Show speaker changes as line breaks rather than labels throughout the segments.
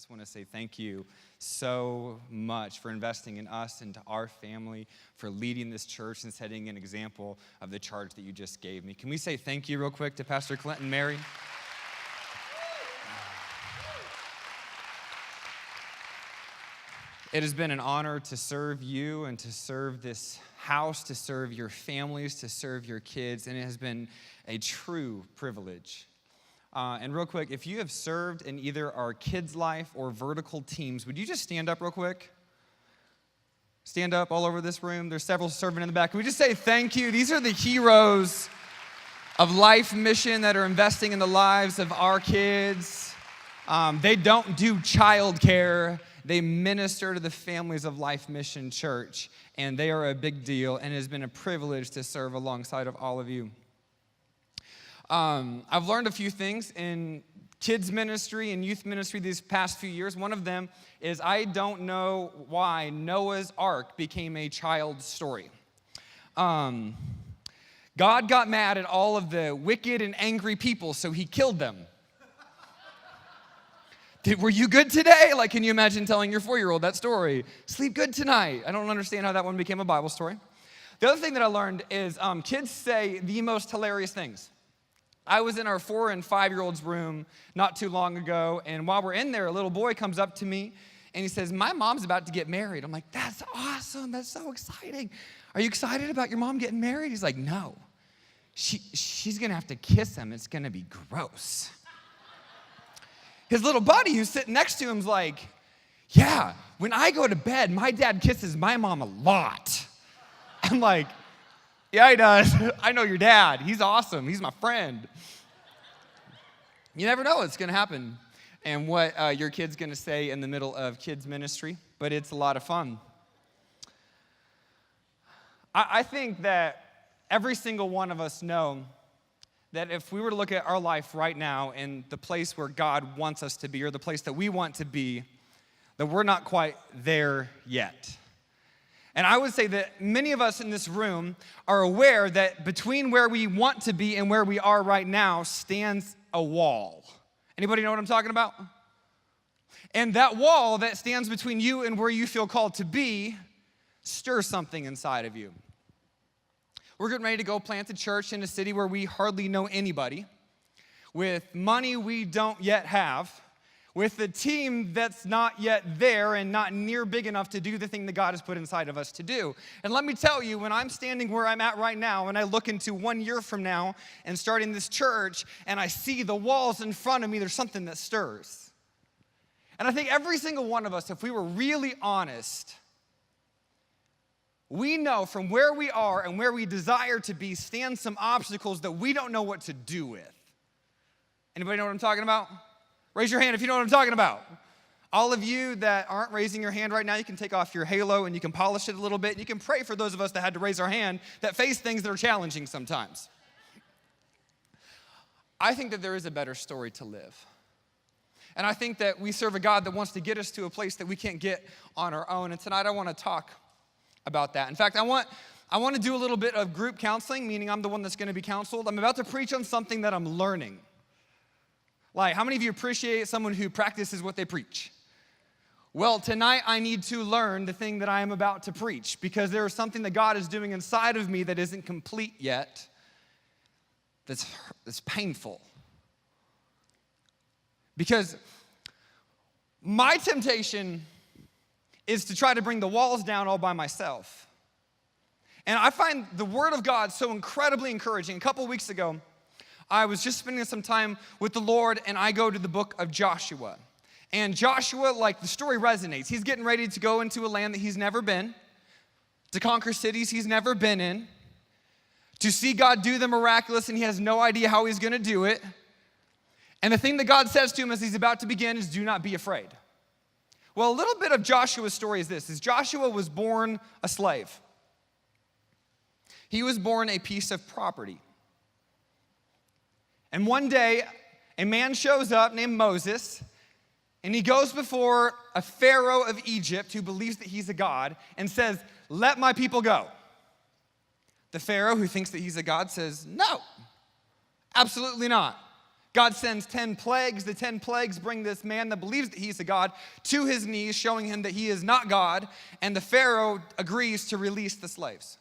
just want to say thank you so much for investing in us and to our family, for leading this church and setting an example of the charge that you just gave me. Can we say thank you real quick to Pastor Clinton Mary? It has been an honor to serve you and to serve this house, to serve your families, to serve your kids, and it has been a true privilege. And real quick, if you have served in either our kids' life or vertical teams, would you just stand up real quick? Stand up all over this room. There's several serving in the back. Can we just say thank you? These are the heroes of Life Mission that are investing in the lives of our kids. They don't do childcare. They minister to the families of Life Mission Church, and they are a big deal, and it has been a privilege to serve alongside of all of you. I've learned a few things in kids ministry and youth ministry these past few years. One of them is I don't know why Noah's Ark became a child's story. God got mad at all of the wicked and angry people, so he killed them. Were you good today? Like, can you imagine telling your 4-year-old that story? Sleep good tonight. I don't understand how that one became a Bible story. The other thing that I learned is kids say the most hilarious things. I was in our 4- and 5-year-olds' room not too long ago, and while we're in there, a little boy comes up to me, and he says, "My mom's about to get married." I'm like, "That's awesome. That's so exciting. Are you excited about your mom getting married?" He's like, "No. She's going to have to kiss him. It's going to be gross." His little buddy who's sitting next to him's like, "Yeah, when I go to bed, my dad kisses my mom a lot." I'm like, "Yeah, he does. I know your dad. He's awesome. He's my friend." You never know what's going to happen and what your kid's going to say in the middle of kids ministry, but it's a lot of fun. I think that every single one of us know that if we were to look at our life right now and the place where God wants us to be or the place that we want to be, that we're not quite there yet. And I would say that many of us in this room are aware that between where we want to be and where we are right now stands a wall. Anybody know what I'm talking about? And that wall that stands between you and where you feel called to be stirs something inside of you. We're getting ready to go plant a church in a city where we hardly know anybody, with money we don't yet have, with a team that's not yet there and not near big enough to do the thing that God has put inside of us to do. And let me tell you, when I'm standing where I'm at right now and I look into 1 year from now and starting this church and I see the walls in front of me, there's something that stirs. And I think every single one of us, if we were really honest, we know from where we are and where we desire to be stand some obstacles that we don't know what to do with. Anybody know what I'm talking about? Raise your hand if you know what I'm talking about. All of you that aren't raising your hand right now, you can take off your halo and you can polish it a little bit. And you can pray for those of us that had to raise our hand that face things that are challenging sometimes. I think that there is a better story to live. And I think that we serve a God that wants to get us to a place that we can't get on our own. And tonight I want to talk about that. In fact, I want to do a little bit of group counseling, meaning I'm the one that's going to be counseled. I'm about to preach on something that I'm learning. Like, how many of you appreciate someone who practices what they preach? Well, tonight I need to learn the thing that I am about to preach because there is something that God is doing inside of me that isn't complete yet, that's painful. Because my temptation is to try to bring the walls down all by myself. And I find the Word of God so incredibly encouraging. A couple weeks ago, I was just spending some time with the Lord, and I go to the book of Joshua. And Joshua, like, the story resonates. He's getting ready to go into a land that he's never been, to conquer cities he's never been in, to see God do the miraculous, and he has no idea how he's going to do it. And the thing that God says to him as he's about to begin is, "Do not be afraid." Well, a little bit of Joshua's story is this, is Joshua was born a slave. He was born a piece of property. And one day, a man shows up named Moses, and he goes before a Pharaoh of Egypt who believes that he's a god and says, "Let my people go." The Pharaoh, who thinks that he's a god, says, "No, absolutely not." God sends 10 plagues. The 10 plagues bring this man that believes that he's a God to his knees, showing him that he is not God, and the Pharaoh agrees to release the slaves.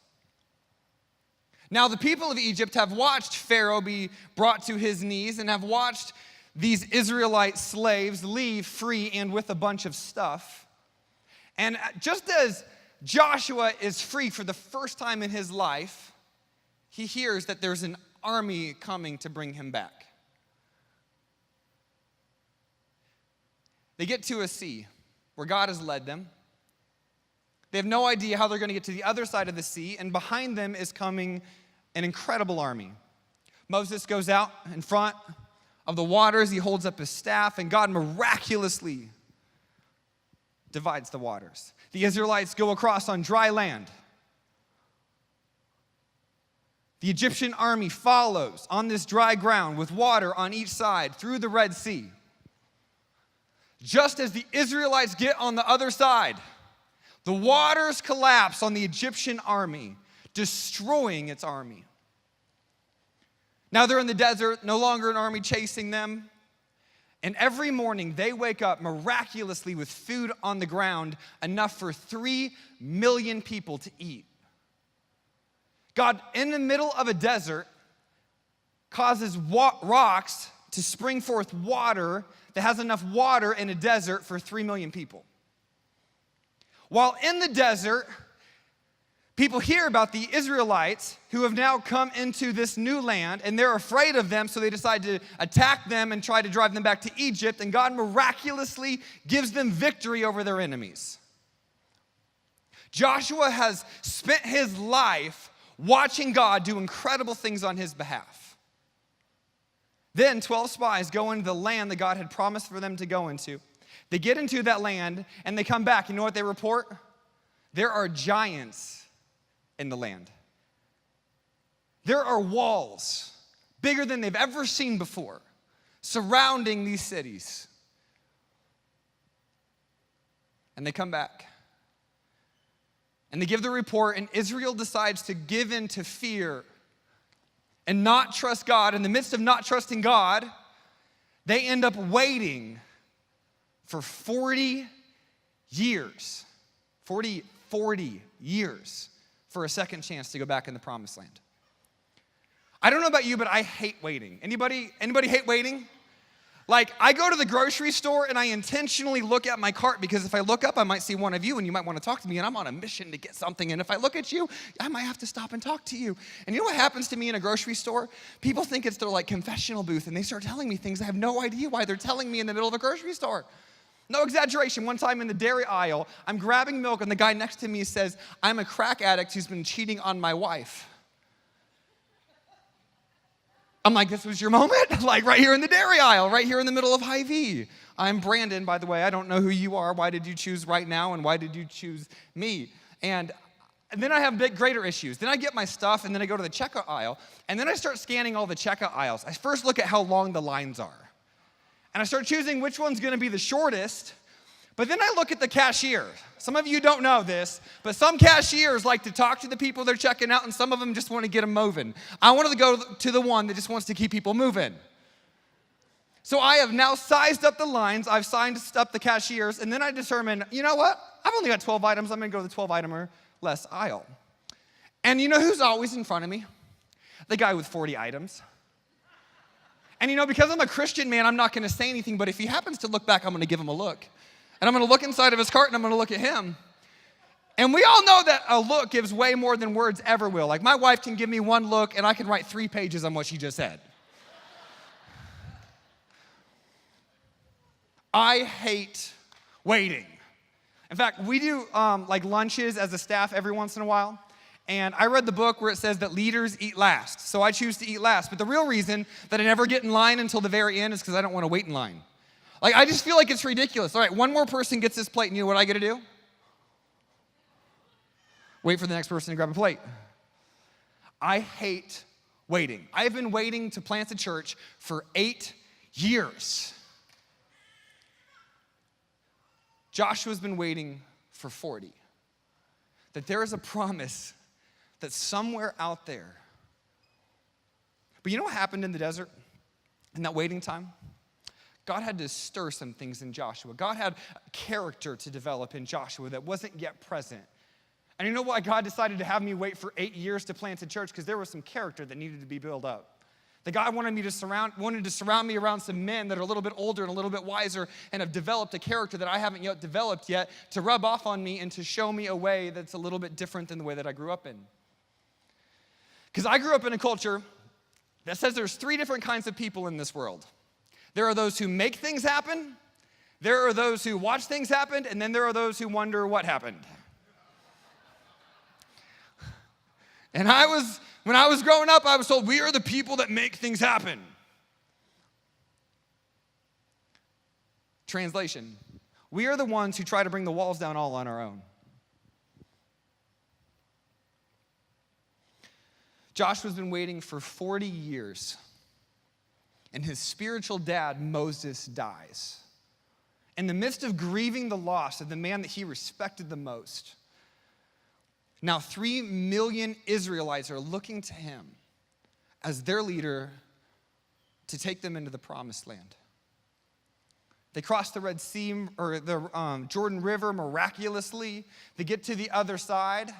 Now, the people of Egypt have watched Pharaoh be brought to his knees and have watched these Israelite slaves leave free and with a bunch of stuff. And just as Joshua is free for the first time in his life, he hears that there's an army coming to bring him back. They get to a sea where God has led them. They have no idea how they're going to get to the other side of the sea, and behind them is coming an incredible army. Moses goes out in front of the waters. He holds up his staff, and God miraculously divides the waters. The Israelites go across on dry land. The Egyptian army follows on this dry ground with water on each side through the Red Sea. Just as the Israelites get on the other side, the waters collapse on the Egyptian army, destroying its army. Now they're in the desert, no longer an army chasing them. And every morning they wake up miraculously with food on the ground, enough for 3 million people to eat. God, in the middle of a desert, causes rocks to spring forth water that has enough water in a desert for 3 million people. While in the desert, people hear about the Israelites who have now come into this new land, and they're afraid of them, so they decide to attack them and try to drive them back to Egypt, and God miraculously gives them victory over their enemies. Joshua has spent his life watching God do incredible things on his behalf. Then 12 spies go into the land that God had promised for them to go into. They get into that land, and they come back. You know what they report? There are giants in the land. There are walls bigger than they've ever seen before surrounding these cities. And they come back. And they give the report, and Israel decides to give in to fear and not trust God. In the midst of not trusting God, they end up waiting for 40 years. 40 years for a second chance to go back in the promised land. I don't know about you, but I hate waiting. Anybody hate waiting? Like, I go to the grocery store and I intentionally look at my cart because if I look up, I might see one of you and you might want to talk to me, and I'm on a mission to get something. And if I look at you, I might have to stop and talk to you. And you know what happens to me in a grocery store? People think it's their like confessional booth, and they start telling me things I have no idea why they're telling me in the middle of a grocery store. No exaggeration. One time in the dairy aisle, I'm grabbing milk and the guy next to me says, "I'm a crack addict who's been cheating on my wife." I'm like, this was your moment? Like right here in the dairy aisle, right here in the middle of Hy-Vee. I'm Brandon, by the way. I don't know who you are. Why did you choose right now, and why did you choose me? And then I have greater issues. Then I get my stuff, and then I go to the checkout aisle, and then I start scanning all the checkout aisles. I first look at how long the lines are. And I start choosing which one's gonna be the shortest, but then I look at the cashier. Some of you don't know this, but some cashiers like to talk to the people they're checking out, and some of them just want to get them moving. I wanted to go to the one that just wants to keep people moving. So I have now sized up the lines, I've sized up the cashiers, and then I determine, you know what? I've only got 12 items, I'm gonna go to the 12 item or less aisle. And you know who's always in front of me? The guy with 40 items. And you know, because I'm a Christian man, I'm not gonna say anything, but if he happens to look back, I'm gonna give him a look. And I'm gonna look inside of his cart and I'm gonna look at him. And we all know that a look gives way more than words ever will. Like my wife can give me one look and I can write 3 pages on what she just said. I hate waiting. In fact, we do like lunches as a staff every once in a while. And I read the book where it says that leaders eat last. So I choose to eat last. But the real reason that I never get in line until the very end is because I don't want to wait in line. Like, I just feel like it's ridiculous. All right, one more person gets this plate, and you know what I get to do? Wait for the next person to grab a plate. I hate waiting. I've been waiting to plant a church for 8 years. Joshua's been waiting for 40. That there is a promise that's somewhere out there. But you know what happened in the desert? in that waiting time, God had to stir some things in Joshua. God had character to develop in Joshua that wasn't yet present. And you know why God decided to have me wait for 8 years to plant a church? Because there was some character that needed to be built up. That God wanted to surround me around some men that are a little bit older and a little bit wiser and have developed a character that I haven't yet developed yet to rub off on me and to show me a way that's a little bit different than the way that I grew up in. Because I grew up in a culture that says there's 3 different kinds of people in this world. There are those who make things happen, there are those who watch things happen, and then there are those who wonder what happened. And when I was growing up, I was told, we are the people that make things happen. Translation, we are the ones who try to bring the walls down all on our own. Joshua's been waiting for 40 years, and his spiritual dad, Moses, dies. In the midst of grieving the loss of the man that he respected the most, now 3 million Israelites are looking to him as their leader to take them into the promised land. They cross the Red Sea, or the Jordan River miraculously. They get to the other side.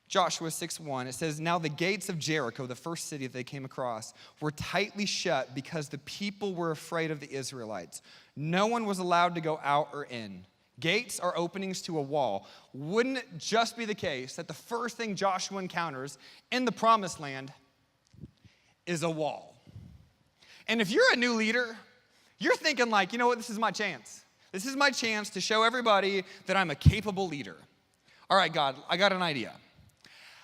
Joshua 6:1, it says, now the gates of Jericho, the first city that they came across, were tightly shut because the people were afraid of the Israelites. No one was allowed to go out or in. Gates are openings to a wall. Wouldn't it just be the case that the first thing Joshua encounters in the promised land is a wall? And if you're a new leader, you're thinking like, you know what, this is my chance. This is my chance to show everybody that I'm a capable leader. All right, God, I got an idea.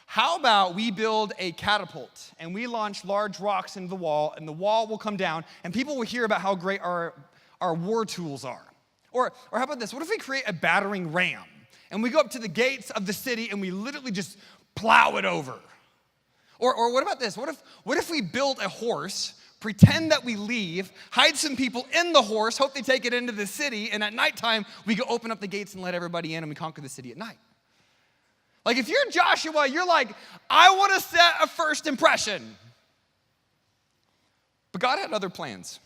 How about we build a catapult and we launch large rocks into the wall and the wall will come down and people will hear about how great our war tools are. Or how about this? What if we create a battering ram and we go up to the gates of the city and we literally just plow it over? Or what about this? What if we build a horse, pretend that we leave, hide some people in the horse, hope they take it into the city, and at nighttime we go open up the gates and let everybody in and we conquer the city at night? Like if you're Joshua, you're like, I want to set a first impression. But God had other plans.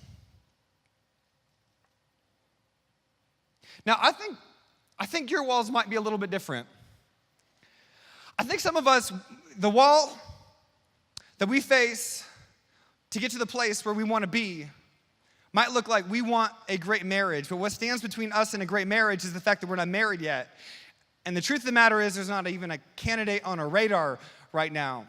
Now, I think your walls might be a little bit different. I think some of us, the wall that we face to get to the place where we want to be might look like we want a great marriage, but what stands between us and a great marriage is the fact that we're not married yet. And the truth of the matter is there's not even a candidate on our radar right now.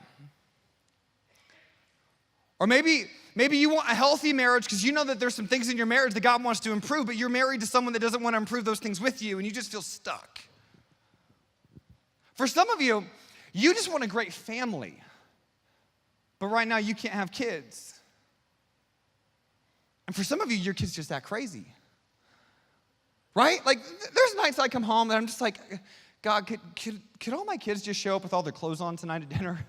Or maybe you want a healthy marriage because you know that there's some things in your marriage that God wants to improve, but you're married to someone that doesn't want to improve those things with you, and you just feel stuck. For some of you, you just want a great family, but right now you can't have kids. And for some of you, your kids just act crazy. Right? Like, there's nights I come home and I'm just like, God, could all my kids just show up with all their clothes on tonight at dinner?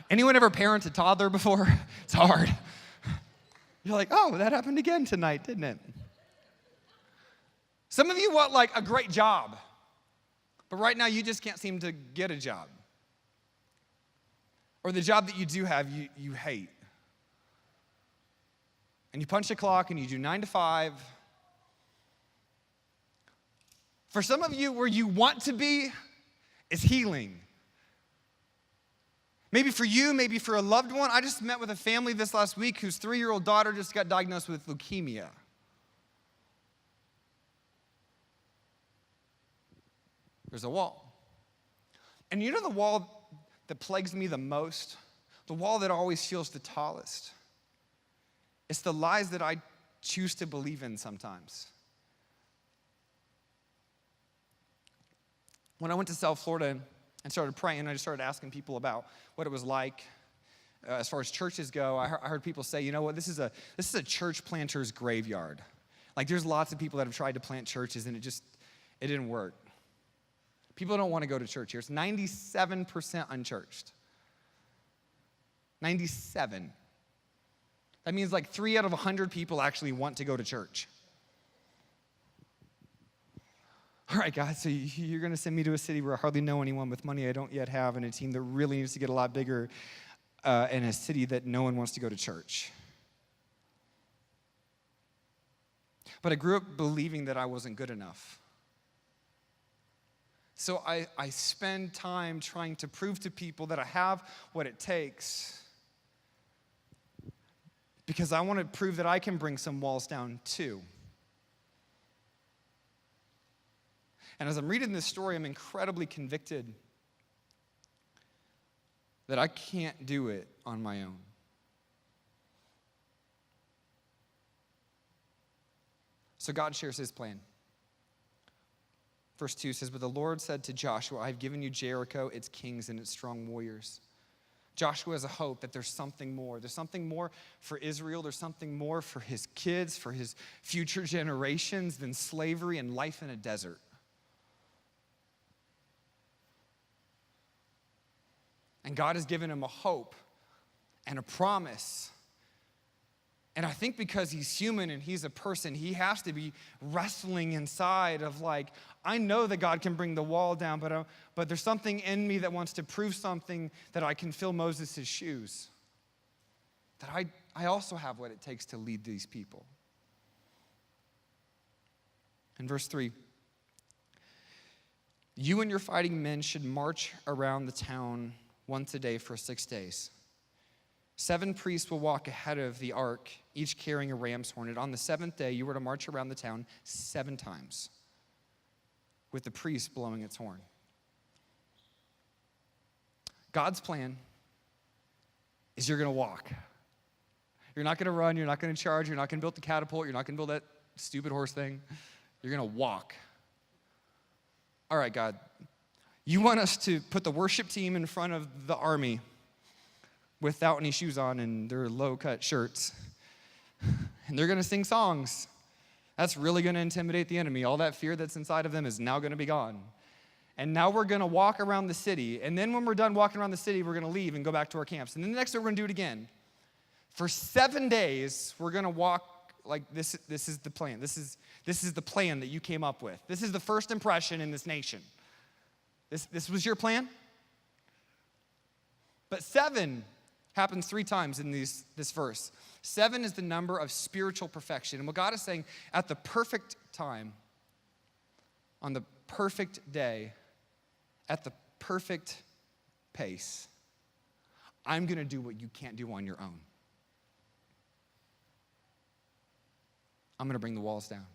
Anyone ever parent a toddler before? It's hard. You're like, oh, that happened again tonight, didn't it? Some of you want like a great job, but right now you just can't seem to get a job. Or the job that you do have, you hate. And you punch a clock and you do 9 to 5. For some of you, where you want to be is healing. Maybe for you, maybe for a loved one. I just met with a family this last week whose 3-year-old daughter just got diagnosed with leukemia. There's a wall. And you know the wall that plagues me the most? The wall that always feels the tallest? It's the lies that I choose to believe in sometimes. When I went to South Florida and started praying, I just started asking people about what it was like as far as churches go. I heard people say, you know what, this is a church planter's graveyard. Like there's lots of people that have tried to plant churches and it didn't work. People don't want to go to church here. It's 97% unchurched. 97. That means like 3 out of 100 people actually want to go to church. All right, God, so you're going to send me to a city where I hardly know anyone with money I don't yet have and a team that really needs to get a lot bigger. in a city that no one wants to go to church. But I grew up believing that I wasn't good enough. So I spend time trying to prove to people that I have what it takes, because I want to prove that I can bring some walls down too. And as I'm reading this story, I'm incredibly convicted that I can't do it on my own. So God shares his plan. Verse 2 says, "But the Lord said to Joshua, I have given you Jericho, its kings, and its strong warriors." Joshua has a hope that there's something more. There's something more for Israel. There's something more for his kids, for his future generations than slavery and life in a desert. And God has given him a hope and a promise. And I think because he's human and he's a person, he has to be wrestling inside of like, I know that God can bring the wall down, but there's something in me that wants to prove something that I can fill Moses' shoes. That I also have what it takes to lead these people. In verse 3, "You and your fighting men should march around the town once a day for 6 days. 7 priests will walk ahead of the ark, each carrying a ram's horn. And on the 7th day, you were to march around the town 7 times, with the priest blowing its horn." God's plan is you're going to walk. You're not going to run. You're not going to charge. You're not going to build the catapult. You're not going to build that stupid horse thing. You're going to walk. All right, God, you want us to put the worship team in front of the army without any shoes on and their low-cut shirts. And they're going to sing songs. That's really going to intimidate the enemy. All that fear that's inside of them is now going to be gone. And now we're going to walk around the city. And then when we're done walking around the city, we're going to leave and go back to our camps. And then the next day, we're going to do it again. For 7 days, we're going to walk like this. This is the plan. This is the plan that you came up with. This is the first impression in this nation. This was your plan? But 7 happens 3 times in this verse. 7 is the number of spiritual perfection. And what God is saying, at the perfect time, on the perfect day, at the perfect pace, I'm going to do what you can't do on your own. I'm going to bring the walls down.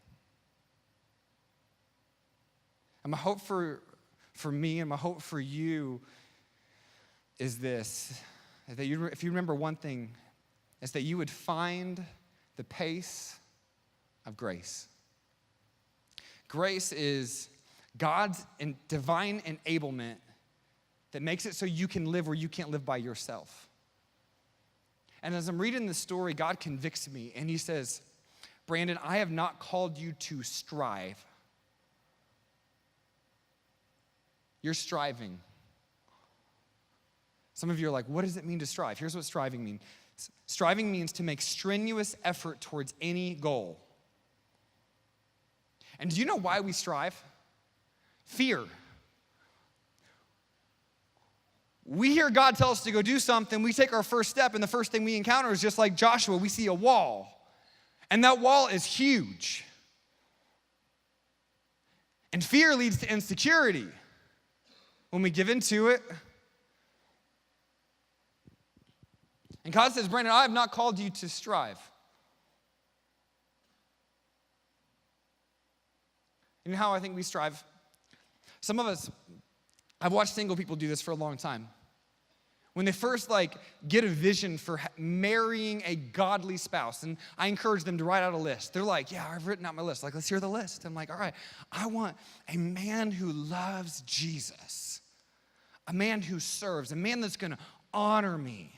And my hope for me and my hope for you is this, that if you remember one thing, is that you would find the pace of grace. Grace is God's divine enablement that makes it so you can live where you can't live by yourself. And as I'm reading this story, God convicts me, and he says, Brandon, I have not called you to strive. You're striving. Some of you are like, what does it mean to strive? Here's what striving means. Striving means to make strenuous effort towards any goal. And do you know why we strive? Fear. We hear God tell us to go do something, we take our first step, and the first thing we encounter is just like Joshua, we see a wall. And that wall is huge. And fear leads to insecurity. When we give into it. And God says, Brandon, I have not called you to strive. You know how I think we strive? Some of us, I've watched single people do this for a long time. When they first get a vision for marrying a godly spouse, and I encourage them to write out a list. They're like, yeah, I've written out my list. Let's hear the list. I'm like, all right, I want a man who loves Jesus, a man who serves, a man that's going to honor me,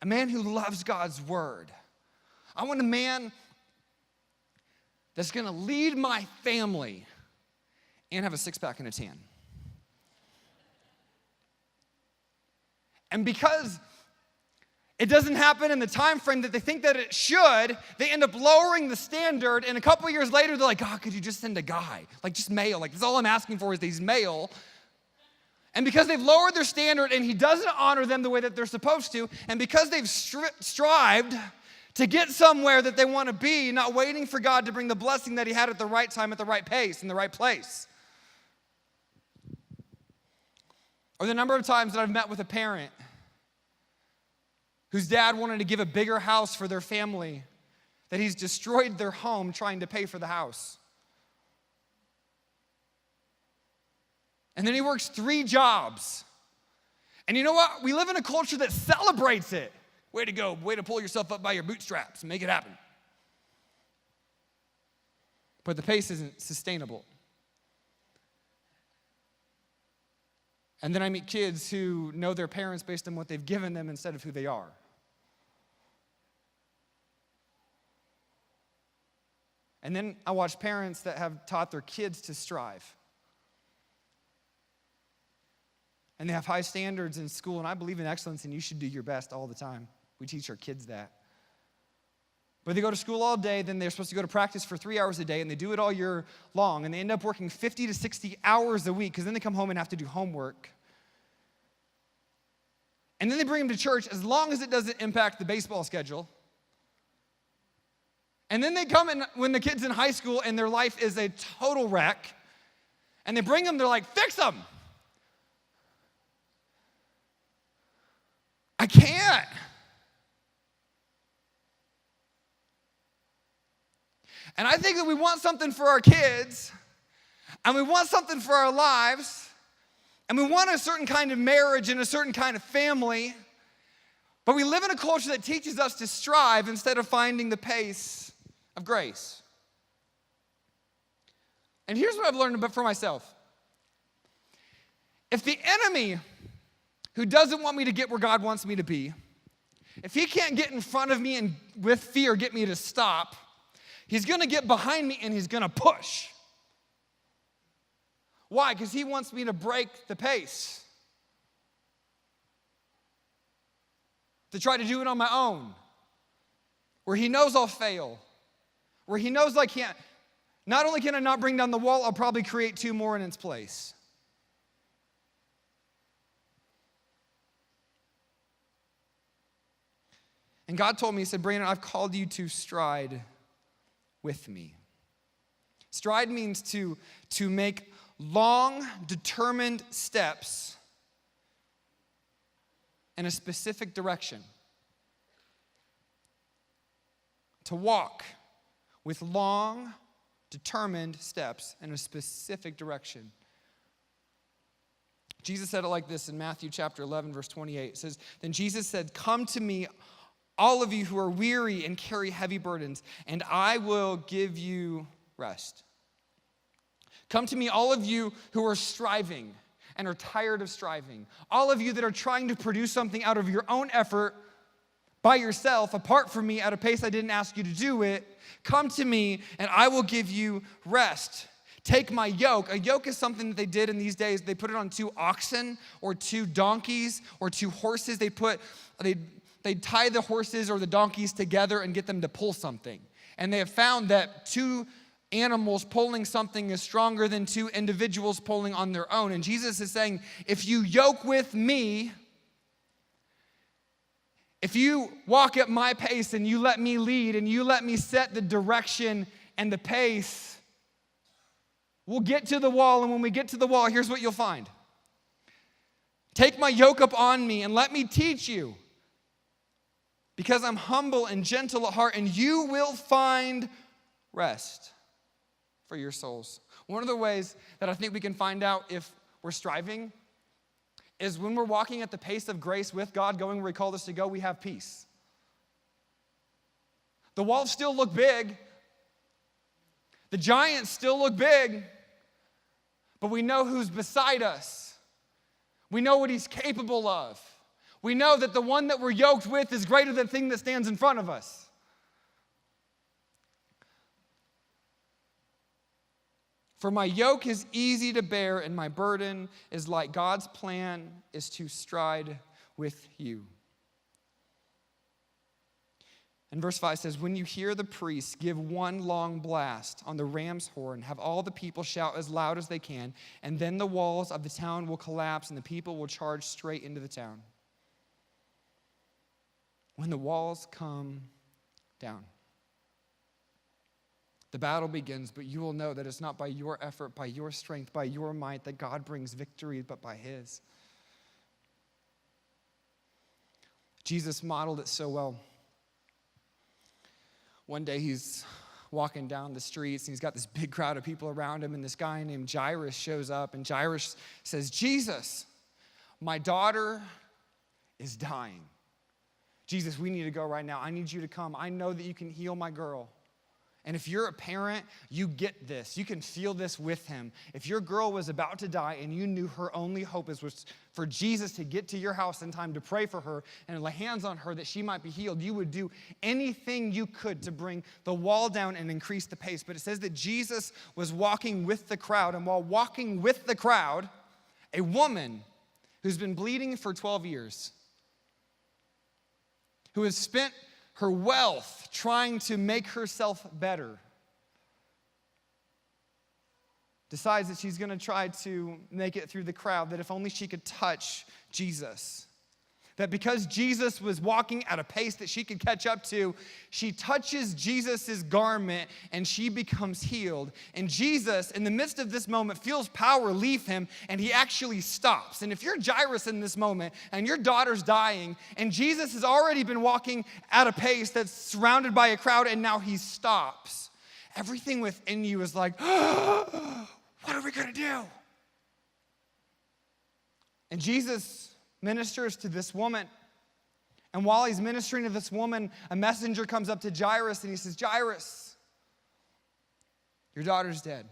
a man who loves God's word. I want a man that's going to lead my family and have a 6-pack and a tan. And because it doesn't happen in the time frame that they think that it should, they end up lowering the standard, and a couple years later, they're like, could you just send a guy? Just male. That's all I'm asking for is that he's male. And because they've lowered their standard and he doesn't honor them the way that they're supposed to, and because they've strived to get somewhere that they want to be, not waiting for God to bring the blessing that he had at the right time, at the right pace, in the right place. Or the number of times that I've met with a parent whose dad wanted to give a bigger house for their family, that he's destroyed their home trying to pay for the house. And then he works 3 jobs. And you know what? We live in a culture that celebrates it. Way to go. Way to pull yourself up by your bootstraps and make it happen. But the pace isn't sustainable. And then I meet kids who know their parents based on what they've given them instead of who they are. And then I watch parents that have taught their kids to strive. And they have high standards in school, and I believe in excellence, and you should do your best all the time. We teach our kids that. But they go to school all day, then they're supposed to go to practice for 3 hours a day, and they do it all year long, and they end up working 50 to 60 hours a week, because then they come home and have to do homework. And then they bring them to church, as long as it doesn't impact the baseball schedule. And then they come in when the kid's in high school, and their life is a total wreck, and they bring them, they're like, fix them. I can't. And I think that we want something for our kids, and we want something for our lives, and we want a certain kind of marriage and a certain kind of family, but we live in a culture that teaches us to strive instead of finding the pace of grace. And here's what I've learned about for myself. If the enemy who doesn't want me to get where God wants me to be, if he can't get in front of me and with fear get me to stop, he's going to get behind me and he's going to push. Why? Because he wants me to break the pace, to try to do it on my own, where he knows I'll fail, where he knows I can't. Not only can I not bring down the wall, I'll probably create 2 more in its place. And God told me, he said, Brandon, I've called you to stride with me. Stride means to make long, determined steps in a specific direction. To walk with long, determined steps in a specific direction. Jesus said it like this in Matthew chapter 11, verse 28. It says, then Jesus said, come to me, all of you who are weary and carry heavy burdens, and I will give you rest. Come to me, all of you who are striving and are tired of striving. All of you that are trying to produce something out of your own effort by yourself, apart from me, at a pace I didn't ask you to do it. Come to me, and I will give you rest. Take my yoke. A yoke is something that they did in these days. They put it on 2 oxen or 2 donkeys or 2 horses. They'd tie the horses or the donkeys together and get them to pull something. And they have found that 2 animals pulling something is stronger than 2 individuals pulling on their own. And Jesus is saying, if you yoke with me, if you walk at my pace and you let me lead and you let me set the direction and the pace, we'll get to the wall. And when we get to the wall, here's what you'll find. Take my yoke up on me and let me teach you. Because I'm humble and gentle at heart, and you will find rest for your souls. One of the ways that I think we can find out if we're striving is when we're walking at the pace of grace with God, going where he called us to go, we have peace. The walls still look big. The giants still look big. But we know who's beside us. We know what he's capable of. We know that the one that we're yoked with is greater than the thing that stands in front of us. For my yoke is easy to bear, and my burden is light. God's plan is to stride with you. And verse 5 says, when you hear the priest give one long blast on the ram's horn, have all the people shout as loud as they can, and then the walls of the town will collapse and the people will charge straight into the town. When the walls come down, the battle begins, but you will know that it's not by your effort, by your strength, by your might that God brings victory, but by his. Jesus modeled it so well. One day he's walking down the streets and he's got this big crowd of people around him, and this guy named Jairus shows up, and Jairus says, Jesus, my daughter is dying. Jesus, we need to go right now. I need you to come. I know that you can heal my girl. And if you're a parent, you get this. You can feel this with him. If your girl was about to die and you knew her only hope was for Jesus to get to your house in time to pray for her and lay hands on her that she might be healed, you would do anything you could to bring the wall down and increase the pace. But it says that Jesus was walking with the crowd, and while walking with the crowd, a woman who's been bleeding for 12 years, who has spent her wealth trying to make herself better, decides that she's going to try to make it through the crowd, that if only she could touch Jesus. That because Jesus was walking at a pace that she could catch up to, she touches Jesus' garment and she becomes healed. And Jesus, in the midst of this moment, feels power leave him and he actually stops. And if you're Jairus in this moment and your daughter's dying and Jesus has already been walking at a pace that's surrounded by a crowd and now he stops, everything within you is like, oh, what are we going to do? And Jesus ministers to this woman. And while he's ministering to this woman, a messenger comes up to Jairus and he says, Jairus, your daughter's dead.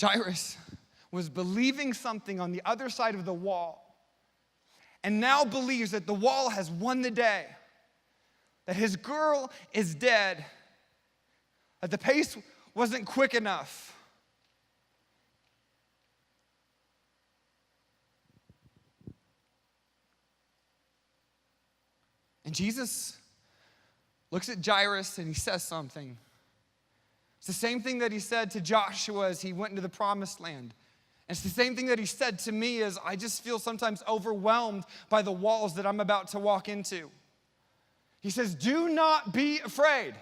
Jairus was believing something on the other side of the wall and now believes that the wall has won the day, that his girl is dead, that the pace wasn't quick enough. And Jesus looks at Jairus and he says something. It's the same thing that he said to Joshua as he went into the promised land. And it's the same thing that he said to me as I just feel sometimes overwhelmed by the walls that I'm about to walk into. He says, do not be afraid.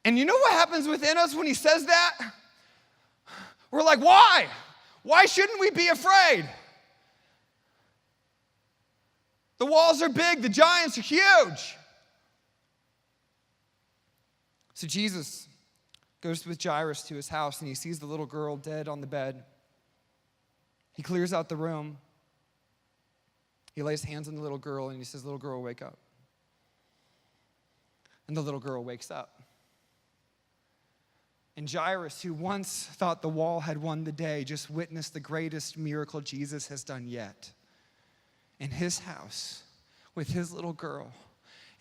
And you know what happens within us when he says that? We're like, why? Why shouldn't we be afraid? The walls are big, the giants are huge. So Jesus goes with Jairus to his house and he sees the little girl dead on the bed. He clears out the room. He lays hands on the little girl and he says, little girl, wake up. And the little girl wakes up. And Jairus, who once thought the wall had won the day, just witnessed the greatest miracle Jesus has done yet. In his house with his little girl.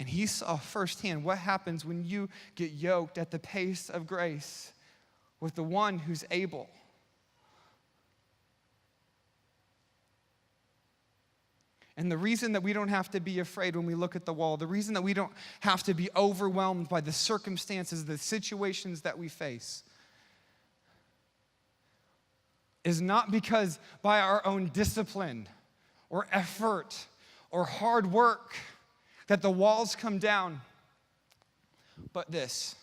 And he saw firsthand what happens when you get yoked at the pace of grace with the one who's able. And the reason that we don't have to be afraid when we look at the wall, the reason that we don't have to be overwhelmed by the circumstances, the situations that we face, is not because by our own discipline or effort or hard work that the walls come down, but this.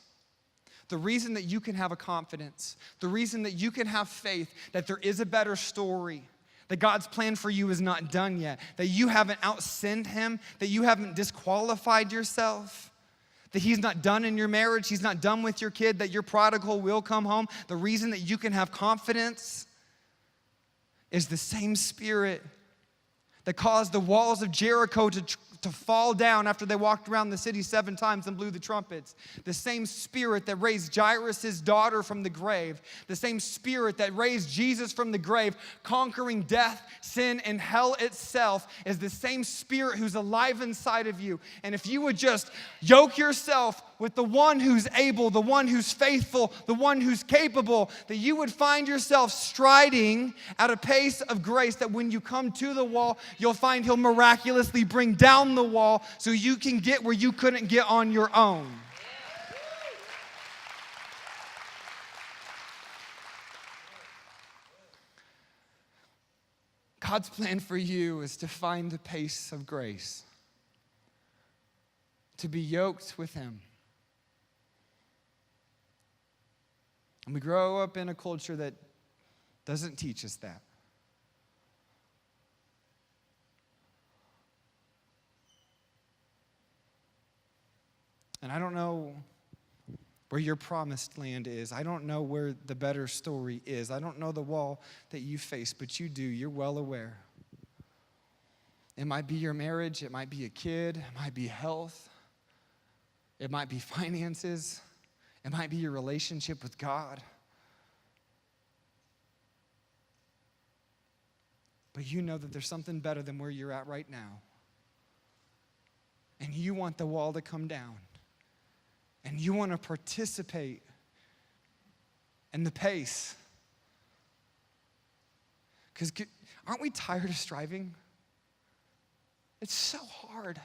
The reason that you can have a confidence, the reason that you can have faith that there is a better story, that God's plan for you is not done yet, that you haven't outsinned him, that you haven't disqualified yourself, that he's not done in your marriage, he's not done with your kid, that your prodigal will come home. The reason that you can have confidence is the same Spirit that caused the walls of Jericho to fall down after they walked around the city 7 times and blew the trumpets. The same Spirit that raised Jairus' daughter from the grave. The same Spirit that raised Jesus from the grave, conquering death, sin, and hell itself, is the same Spirit who's alive inside of you. And if you would just yoke yourself with the one who's able, the one who's faithful, the one who's capable, that you would find yourself striding at a pace of grace that when you come to the wall, you'll find he'll miraculously bring down the wall so you can get where you couldn't get on your own. God's plan for you is to find the pace of grace, to be yoked with him. And we grow up in a culture that doesn't teach us that. And I don't know where your promised land is. I don't know where the better story is. I don't know the wall that you face, but you do. You're well aware. It might be your marriage. It might be a kid. It might be health. It might be finances. It might be your relationship with God. But you know that there's something better than where you're at right now. And you want the wall to come down. And you want to participate in the pace. Because aren't we tired of striving? It's so hard.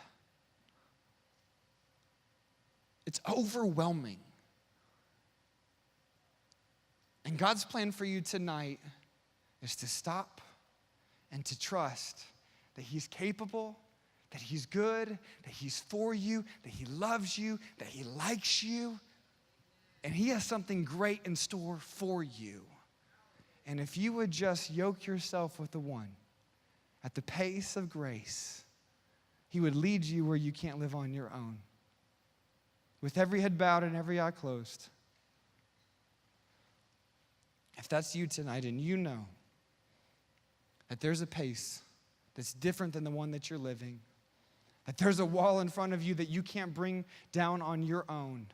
It's overwhelming. And God's plan for you tonight is to stop and to trust that he's capable, that he's good, that he's for you, that he loves you, that he likes you, and he has something great in store for you. And if you would just yoke yourself with the one at the pace of grace, he would lead you where you can't live on your own. With every head bowed and every eye closed. If that's you tonight and you know that there's a pace that's different than the one that you're living, that there's a wall in front of you that you can't bring down on your own,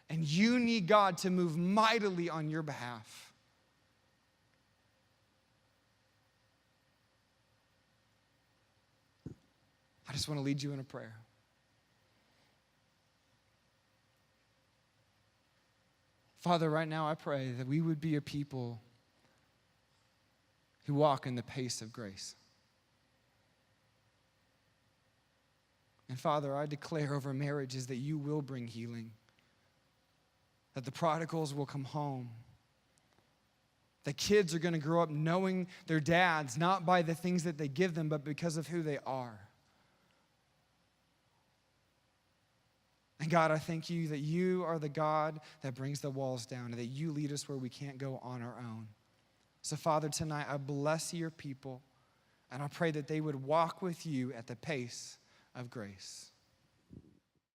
and you need God to move mightily on your behalf, I just want to lead you in a prayer. Father, right now I pray that we would be a people who walk in the pace of grace. And Father, I declare over marriages that you will bring healing, that the prodigals will come home, that kids are going to grow up knowing their dads, not by the things that they give them, but because of who they are. And God, I thank you that you are the God that brings the walls down and that you lead us where we can't go on our own. So Father, tonight I bless your people and I pray that they would walk with you at the pace of grace.